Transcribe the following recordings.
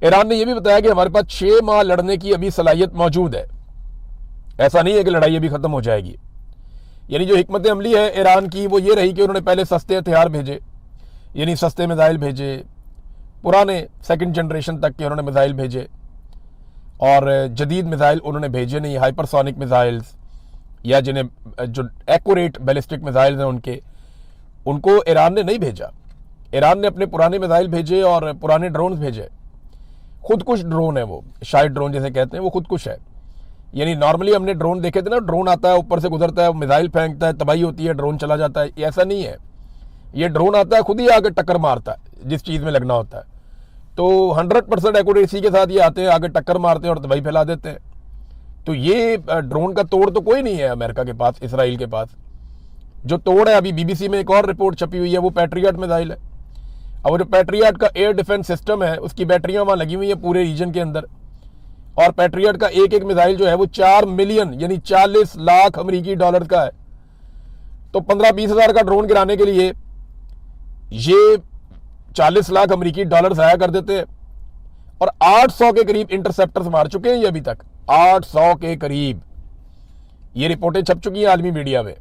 Iran ने यह भी बताया कि हमारे पास 6 माह लड़ने की अभी सलाहियत मौजूद है, ऐसा नहीं है कि लड़ाई अभी खत्म हो जाएगी। यानी जो हिकमत अमली है ईरान की वो ये रही कि उन्होंने पहले सस्ते हथियार भेजे, यानी सस्ते मिसाइल भेजे, पुराने सेकंड जनरेशन तक के उन्होंने मिसाइल भेजे, और जदीद मिसाइल उन्होंने भेजे नहीं, हाइपरसोनिक मिसाइल्स या जिन्हें जो एक्यूरेट बैलिस्टिक मिसाइल्स हैं उनको ईरान ने नहीं भेजा। ईरान ने अपने पुराने मिसाइल भेजे और पुराने ड्रोन भेजे। खुदकुश ड्रोन है वो, शायद ड्रोन जैसे कहते हैं, वो खुदकुश है। यानी नॉर्मली हमने ड्रोन देखे थे ना, ड्रोन आता है ऊपर से गुजरता है, मिसाइल फेंकता है, तबाही होती है, ड्रोन चला जाता है, ऐसा नहीं है। ये ड्रोन आता है खुद ही आगे टक्कर मारता है जिस चीज़ में लगना होता है। तो 100% एक्यूरेसी के साथ ये आते हैं, आगे टक्कर मारते हैं और तबाही फैला देते हैं। तो ये ड्रोन का तोड़ तो कोई नहीं है अमेरिका के पास, इसराइल के पास। जो तोड़ है, अभी बीबीसी में एक और रिपोर्ट छपी हुई है, वो पैट्रियट मिसाइल है। और जो पैट्रियट का एयर डिफेंस सिस्टम है उसकी बैटरियां वहां लगी हुई है पूरे रीजन के अंदर, और पैट्रियट का एक एक मिसाइल जो है वो 4 मिलियन यानी 40 लाख अमेरिकी डॉलर का है। तो 15-20 हज़ार का ड्रोन गिराने के लिए ये 40 लाख अमेरिकी डॉलर जाया कर देते हैं। और 800 के करीब इंटरसेप्टर्स मार चुके हैं ये अभी तक, 800 के करीब। ये रिपोर्टें छप चुकी हैं आलमी मीडिया में।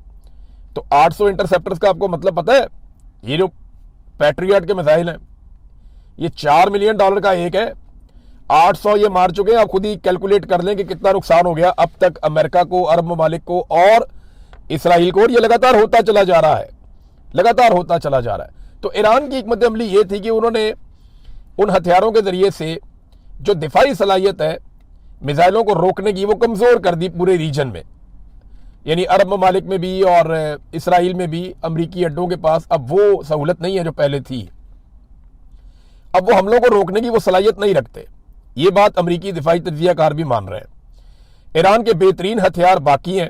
तो 800 इंटरसेप्टर्स का आपको मतलब पता है? ये जो पैट्रियट के मिसाइल हैं ये 4 मिलियन डॉलर का एक है, 800 ये मार चुके हैं। आप खुद ही कैलकुलेट कर लें कि कितना नुकसान हो गया अब तक अमेरिका को, अरब ममालिक को और इसराइल को। और ये लगातार होता चला जा रहा है, लगातार होता चला जा रहा है। तो ईरान की हिकमत अमली ये थी कि उन्होंने उन हथियारों के जरिए से जो दिफाई सलाहियत है मिसाइलों को रोकने की, वो कमजोर कर दी पूरे रीजन में। यानी अरब ममालिक में भी और इसराइल में भी अमरीकी अड्डों के पास अब वो सहूलत नहीं है जो पहले थी। अब वो हमलों को रोकने की वो सलाहियत नहीं रखते। ये बात अमरीकी दिफाई तज्जियाकार भी मान रहे हैं। ईरान के बेहतरीन हथियार बाकी हैं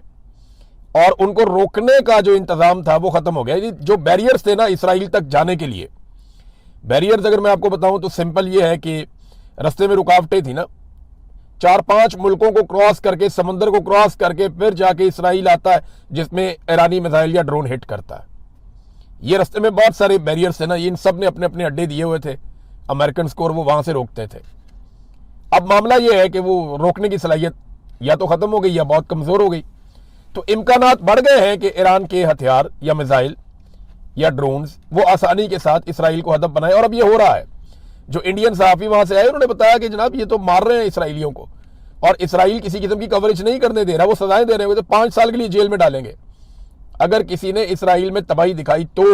और उनको रोकने का जो इंतजाम था वो खत्म हो गया। जो बैरियर्स थे ना इसराइल तक जाने के लिए, बैरियर्स अगर मैं आपको बताऊं तो सिंपल ये है कि रास्ते में रुकावटें थी ना, 4-5 मुल्कों को क्रॉस करके, समंदर को क्रॉस करके फिर जाके इसराइल आता है जिसमें ईरानी मिसाइल या ड्रोन हिट करता है। ये रास्ते में बहुत सारे बैरियर्स थे ना, इन सब ने अपने अपने अड्डे दिए हुए थे अमेरिकन को, और वो वहां से रोकते थे। अब मामला ये है कि वो रोकने की सलाहियत या तो खत्म हो गई या बहुत कमजोर हो गई। तो इम्कानात बढ़ गए हैं कि ईरान के हथियार या मिसाइल या ड्रोन्स वो आसानी के साथ इसराइल को हदफ बनाए। और अब ये हो रहा है। जो इंडियन सहाफ़ी वहां से आए उन्होंने बताया कि जनाब ये तो मार रहे हैं इसराइलियों को, और इसराइल किसी किस्म की कवरेज नहीं करने दे रहा, वो सजाएं दे रहे हैं, वो तो 5 साल के लिए जेल में डालेंगे अगर किसी ने इसराइल में तबाही दिखाई तो।